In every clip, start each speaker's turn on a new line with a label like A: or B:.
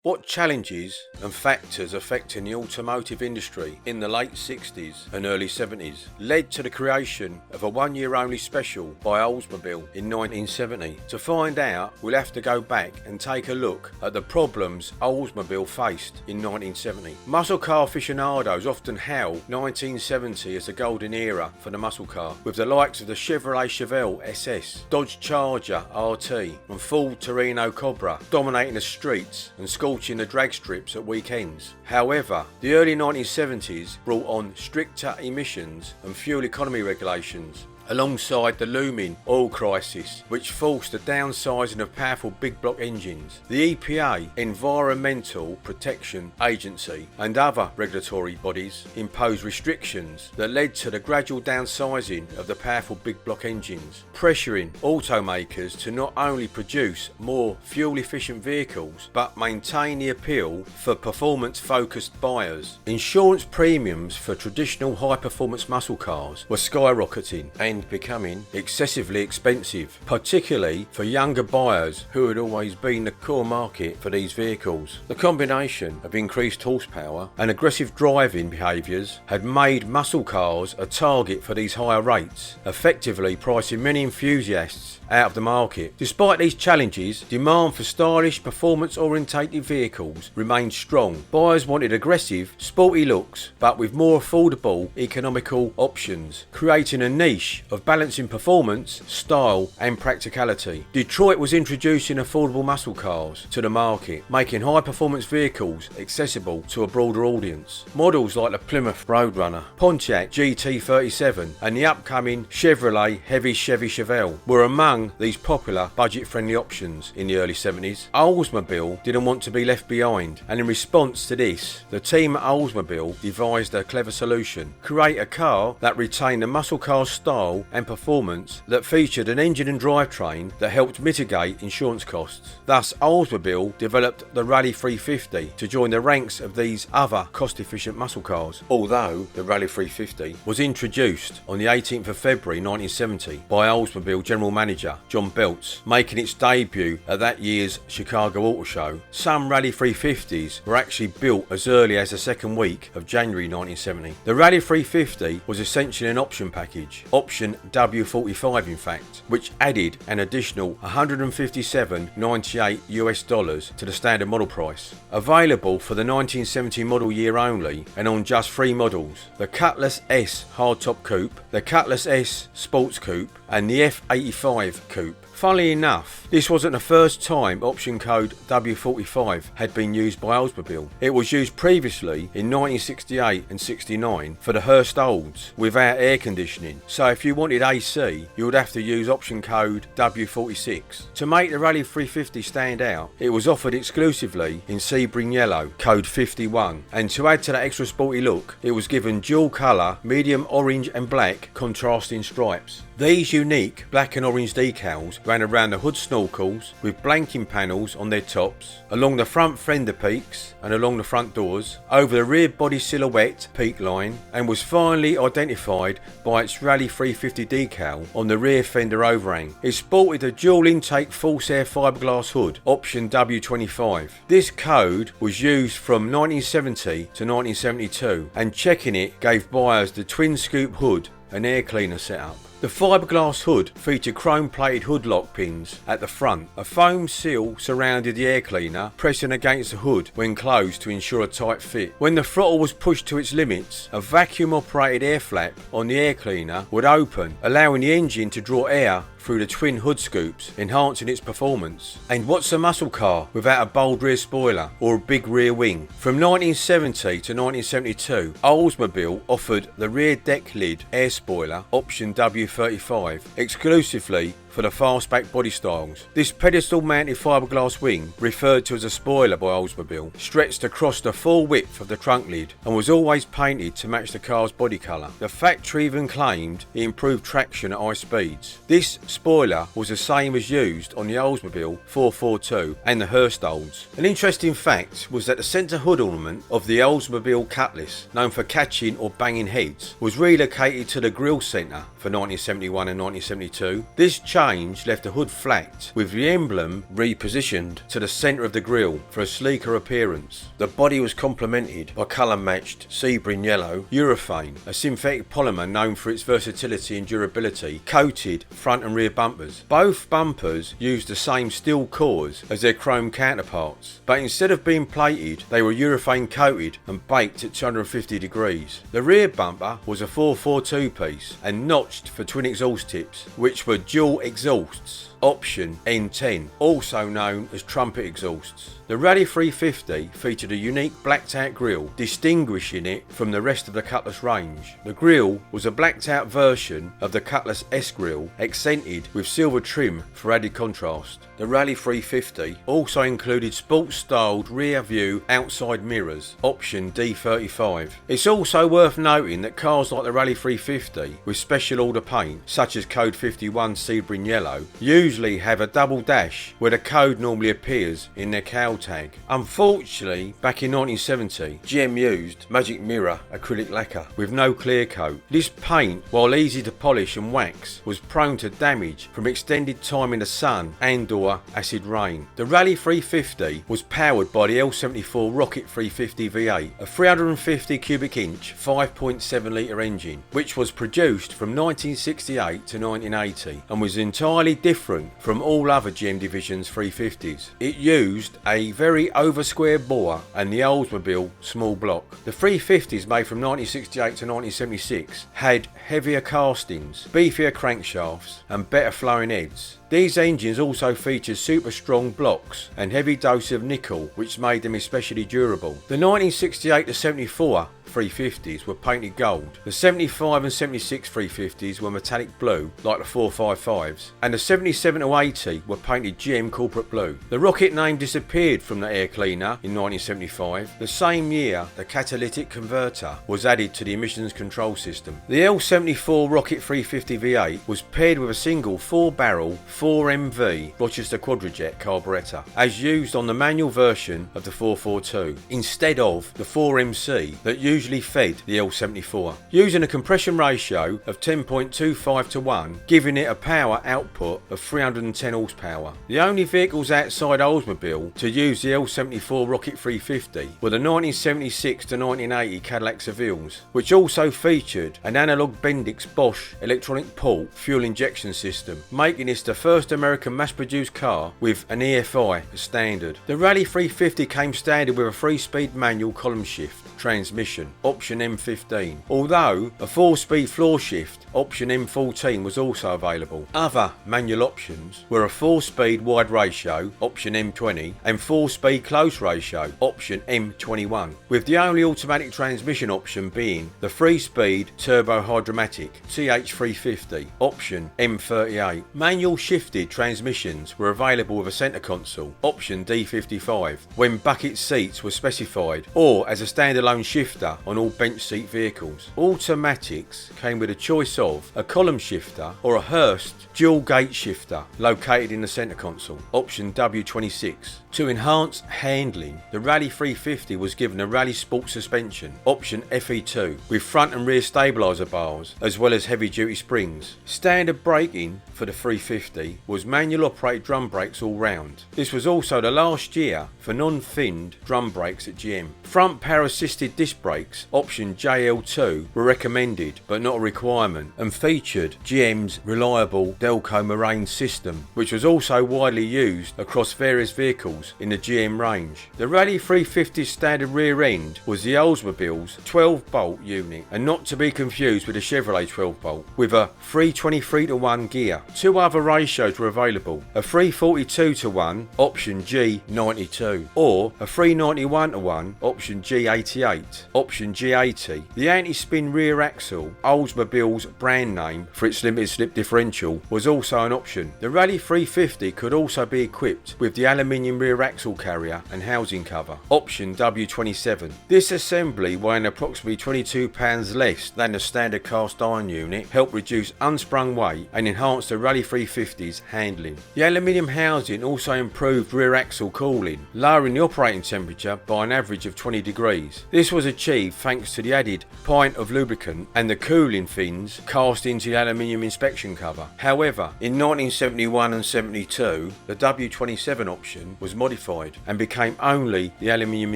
A: What challenges and factors affecting the automotive industry in the late 60s and early 70s led to the creation of a one-year-only special by Oldsmobile in 1970? To find out, we'll have to go back and take a look at the problems Oldsmobile faced in 1970. Muscle car aficionados often hail 1970 as the golden era for the muscle car, with the likes of the Chevrolet Chevelle SS, Dodge Charger RT and Ford Torino Cobra dominating the streets and scorching the drag strips at weekends. However, the early 1970s brought on stricter emissions and fuel economy regulations, alongside the looming oil crisis, which forced the downsizing of powerful big block engines. The EPA, Environmental Protection Agency, and other regulatory bodies imposed restrictions that led to the gradual downsizing of the powerful big block engines, pressuring automakers to not only produce more fuel efficient vehicles but maintain the appeal for performance focused buyers. Insurance premiums for traditional high performance muscle cars were skyrocketing and becoming excessively expensive, particularly for younger buyers who had always been the core market for these vehicles. The combination of increased horsepower and aggressive driving behaviours had made muscle cars a target for these higher rates, effectively pricing many enthusiasts out of the market. Despite these challenges, demand for stylish, performance-orientated vehicles remained strong. Buyers wanted aggressive, sporty looks, but with more affordable, economical options, creating a niche of balancing performance, style and practicality. Detroit was introducing affordable muscle cars to the market, making high-performance vehicles accessible to a broader audience. Models like the Plymouth Roadrunner, Pontiac GT37 and the upcoming Chevrolet Heavy Chevy Chevelle were among these popular budget-friendly options in the early 70s. Oldsmobile didn't want to be left behind, and in response to this, the team at Oldsmobile devised a clever solution: create a car that retained the muscle car style and performance, that featured an engine and drivetrain that helped mitigate insurance costs. Thus, Oldsmobile developed the Rallye 350 to join the ranks of these other cost-efficient muscle cars. Although the Rallye 350 was introduced on the 18th of February 1970 by Oldsmobile General Manager John Belts, making its debut at that year's Chicago Auto Show, some Rallye 350s were actually built as early as the second week of January 1970. The Rallye 350 was essentially an option package, option W45 in fact, which added an additional $157.98 US to the standard model price. Available for the 1970 model year only and on just 3 models: the Cutlass S Hardtop Coupe, the Cutlass S Sports Coupe and the F85 Coupe. Funnily enough, this wasn't the first time option code W45 had been used by Oldsmobile. It was used previously in 1968 and 69 for the Hurst Olds without air conditioning, so if you wanted AC you would have to use option code W46. To make the Rallye 350 stand out, it was offered exclusively in Sebring Yellow, code 51, and to add to that extra sporty look, it was given dual colour, medium orange and black contrasting stripes. These unique black and orange decals ran around the hood snorkels with blanking panels on their tops, along the front fender peaks and along the front doors, over the rear body silhouette peak line, and was finally identified by its Rallye 350 decal on the rear fender overhang. It sported a dual intake false air fibreglass hood, option W25. This code was used from 1970 to 1972, and checking it gave buyers the twin scoop hood and air cleaner setup. The fiberglass hood featured chrome-plated hood lock pins at the front. A foam seal surrounded the air cleaner, pressing against the hood when closed to ensure a tight fit. When the throttle was pushed to its limits, a vacuum-operated air flap on the air cleaner would open, allowing the engine to draw air through the twin hood scoops, enhancing its performance. And what's a muscle car without a bold rear spoiler or a big rear wing? From 1970 to 1972, Oldsmobile offered the rear deck lid air spoiler, option W35, exclusively for the fastback body styles. This pedestal-mounted fiberglass wing, referred to as a spoiler by Oldsmobile, stretched across the full width of the trunk lid and was always painted to match the car's body colour. The factory even claimed it improved traction at high speeds. This spoiler was the same as used on the Oldsmobile 442 and the Hurst Olds. An interesting fact was that the centre hood ornament of the Oldsmobile Cutlass, known for catching or banging heads, was relocated to the grille centre for 1971 and 1972. This change change left the hood flat, with the emblem repositioned to the centre of the grille for a sleeker appearance. The body was complemented by colour-matched Sebring Yellow urethane, a synthetic polymer known for its versatility and durability, coated front and rear bumpers. Both bumpers used the same steel cores as their chrome counterparts, but instead of being plated, they were urethane coated and baked at 250 degrees. The rear bumper was a 442 piece and notched for twin exhaust tips, which were dual exhausts, option N10, also known as trumpet exhausts. The Rallye 350 featured a unique blacked out grille, distinguishing it from the rest of the Cutlass range. The grille was a blacked out version of the Cutlass S grille, accented with silver trim for added contrast. The Rallye 350 also included sports styled rear view outside mirrors, option D35. It's also worth noting that cars like the Rallye 350 with special order paint, such as code 51 Sebring Yellow, usually have a double dash where the code normally appears in their cowl tag. Unfortunately, back in 1970, GM used magic mirror acrylic lacquer with no clear coat. This paint, while easy to polish and wax, was prone to damage from extended time in the sun and/or acid rain. The Rallye 350 was powered by the L74 Rocket 350 V8, a 350 cubic inch 5.7 litre engine, which was produced from 1968 to 1980 and was entirely different from all other GM Division's 350s. It used a very over square bore and the Oldsmobile small block. The 350s made from 1968 to 1976 had heavier castings, beefier crankshafts and better flowing heads. These engines also featured super strong blocks and heavy dose of nickel, which made them especially durable. The 1968 to 74 350s were painted gold. The 75 and 76 350s were metallic blue, like the 455s, and the 77 to 80 were painted GM corporate blue. The Rocket name disappeared from the air cleaner in 1975. The same year, the catalytic converter was added to the emissions control system. The L74 Rocket 350 V8 was paired with a single 4-barrel 4MV Rochester quadrajet carburettor, as used on the manual version of the 442, instead of the 4MC that usually fed the L74, using a compression ratio of 10.25 to 1, giving it a power output of 310 horsepower. The only vehicles outside Oldsmobile to use the L74 Rocket 350 were the 1976 to 1980 Cadillac Sevilles, which also featured an analog Bendix Bosch electronic port fuel injection system, making this the first American mass-produced car with an EFI as standard. The Rallye 350 came standard with a 3-speed manual column shift transmission, option M15, although a 4-speed floor shift, option M14, was also available. Other manual options were a 4-speed wide ratio, option M20, and 4-speed close ratio, option M21, with the only automatic transmission option being the 3-speed turbo hydromatic TH350, option M38. Manual shifted transmissions were available with a centre console, option D55, when bucket seats were specified, or as a standalone shifter on all bench seat vehicles. Automatics came with a choice of a column shifter or a Hurst dual gate shifter located in the centre console, option W26. To enhance handling, the Rallye 350 was given a Rallye Sport suspension, option FE2, with front and rear stabiliser bars as well as heavy duty springs. Standard braking for the 350 was manual operated drum brakes all round. This was also the last year for non-finned drum brakes at GM. Front power assisted disc brakes, option JL2, were recommended but not a requirement, and featured GM's reliable Delco Moraine system, which was also widely used across various vehicles in the GM range. The Rallye 350's standard rear end was the Oldsmobile's 12-bolt unit, and not to be confused with the Chevrolet 12-bolt, with a 323 to 1 gear. Two other ratios were available, a 342 to 1, option G92, or a 391 to 1, option G88, option G80. The anti-spin rear axle, Oldsmobile's brand name for its limited slip differential, was also an option. The Rallye 350 could also be equipped with the aluminium rear axle carrier and housing cover, option W27. This assembly, weighing approximately 22 pounds less than the standard cast iron unit, helped reduce unsprung weight and enhance the Rallye 350's handling. The aluminium housing also improved rear axle cooling, lowering the operating temperature by an average of 20 degrees. This was achieved thanks to the added pint of lubricant and the cooling fins cast into the aluminium inspection cover. However, in 1971 and 72, the W27 option was modified and became only the aluminium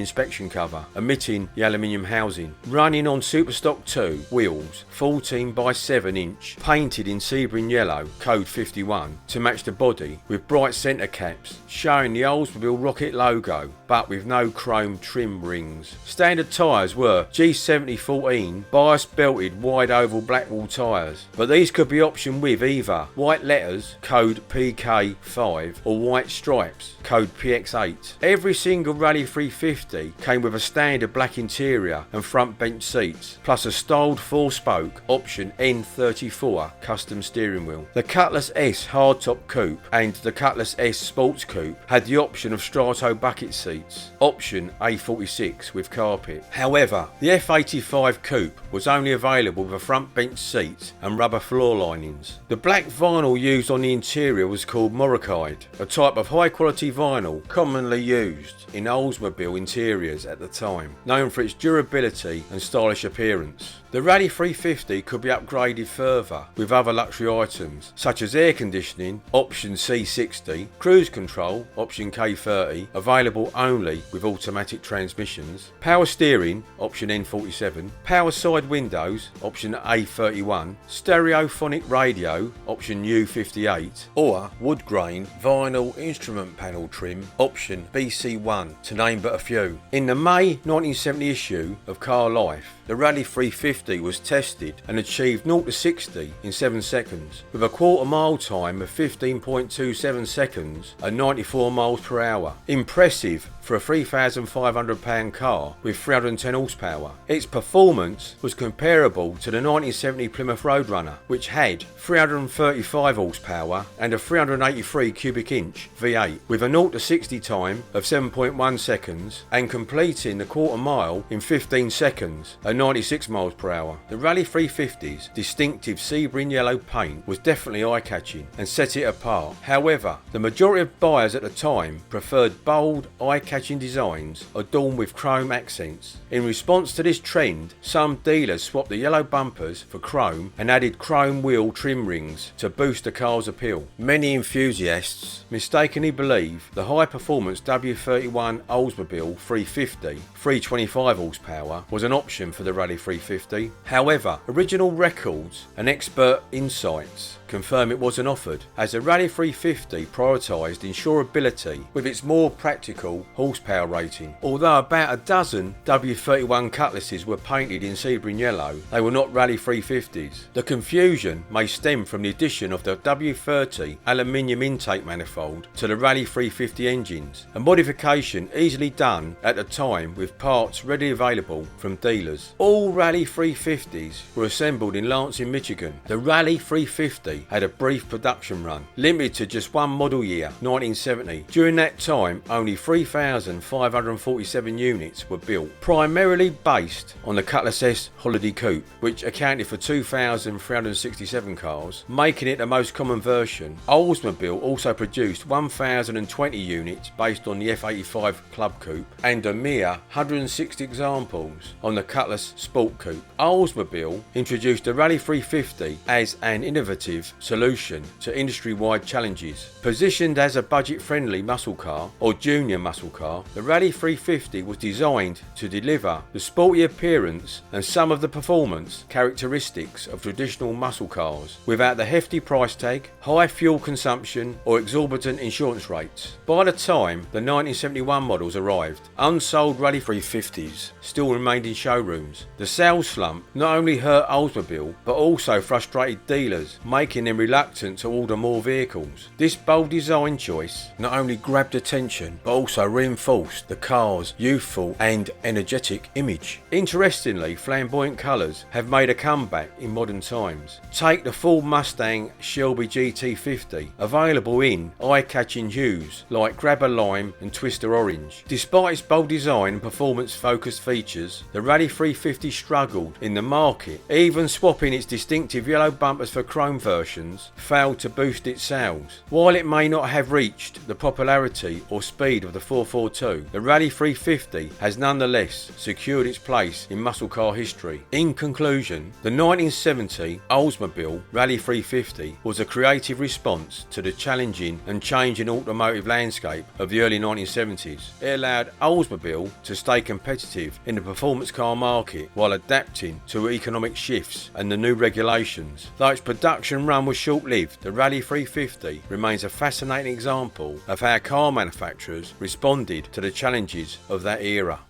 A: inspection cover, omitting the aluminium housing. Running on Superstock 2 wheels, 14 by 7 inch, painted in Sebring Yellow, code 51, to match the body, with bright centre caps showing the Oldsmobile rocket logo, but with no chrome trim rings. Standard tyres were G7014 bias belted wide oval Blackwall tyres, but these could be optioned with either white letters, code PK5, or white stripes, code PX8. Every single Rally 350 came with a standard black interior and front bench seats, plus a styled 4-spoke option N34 custom steering wheel. The Cutlass S hardtop coupe and the Cutlass S sports coupe had the option of Strato bucket seats, option A46 with carpet. However, the F85 coupe was only available with a front bench seat and rubber floor linings. The black vinyl used on the interior was called Morocide, a type of high quality vinyl commonly used in Oldsmobile interiors at the time, known for its durability and stylish appearance. The Rally 350 could be upgraded further with other luxury items such as air conditioning, option C60, cruise control, option K30, available only with automatic transmissions, power steering, option N47, power side windows, option A31, stereophonic radio, option U58, or wood grain vinyl instrument panel trim, option BC1, to name but a few. In the May 1970 issue of Car Life, the Rally 350 was tested and achieved 0 to 60 in 7 seconds, with a quarter mile time of 15.27 seconds at 94 miles per hour. Impressive for a £3,500 car with 310 horsepower. Its performance was comparable to the 1970 Plymouth Roadrunner, which had 335 horsepower and a 383 cubic inch V8, with a 0 to 60 time of 7.1 seconds and completing the quarter mile in 15 seconds at 96 miles per hour. The Rally 350's distinctive Sebring Yellow paint was definitely eye-catching and set it apart. However, the majority of buyers at the time preferred bold, eye-catching designs adorned with chrome accents. In response to this trend, some dealers swapped the yellow bumpers for chrome and added chrome wheel trim rings to boost the car's appeal. Many enthusiasts mistakenly believe the high-performance W31 Oldsmobile 350 325 horsepower was an option for the Rally 350. However, original records and expert insights confirm it wasn't offered, as the Rally 350 prioritised insurability with its more practical horsepower rating. Although about a dozen W31 Cutlasses were painted in Sebring Yellow, they were not Rally 350s. The confusion may stem from the addition of the W30 aluminium intake manifold to the Rally 350 engines, a modification easily done at the time with parts readily available from dealers. All Rally 350s were assembled in Lansing, Michigan. The Rally 350 had a brief production run, limited to just one model year, 1970. During that time, only 3,547 units were built, primarily based on the Cutlass S Holiday Coupe, which accounted for 2,367 cars, making it the most common version. Oldsmobile also produced 1,020 units based on the F85 Club Coupe and a mere 160 examples on the Cutlass Sport Coupe. Oldsmobile introduced the Rally 350 as an innovative solution to industry-wide challenges. Positioned as a budget-friendly muscle car or junior muscle car, the Rally 350 was designed to deliver the sporty appearance and some of the performance characteristics of traditional muscle cars without the hefty price tag, high fuel consumption or exorbitant insurance rates. By the time the 1971 models arrived, unsold Rally 350s still remained in showrooms. The sales slump not only hurt Oldsmobile but also frustrated dealers, making them reluctant to order more vehicles. This bold design choice not only grabbed attention but also reinforced the car's youthful and energetic image. Interestingly, flamboyant colours have made a comeback in modern times. Take the Ford Mustang Shelby GT50, available in eye-catching hues like grabber lime and twister orange. Despite its bold design and performance-focused features, the Rally 350 350 struggled in the market, even swapping its distinctive yellow bumpers for chrome versions failed to boost its sales. While it may not have reached the popularity or speed of the 442, the Rallye 350 has nonetheless secured its place in muscle car history. In conclusion, the 1970 Oldsmobile Rallye 350 was a creative response to the challenging and changing automotive landscape of the early 1970s. It allowed Oldsmobile to stay competitive in the performance car market while adapting to economic shifts and the new regulations. Though its production run was short-lived, the Rallye 350 remains a fascinating example of how car manufacturers responded to the challenges of that era.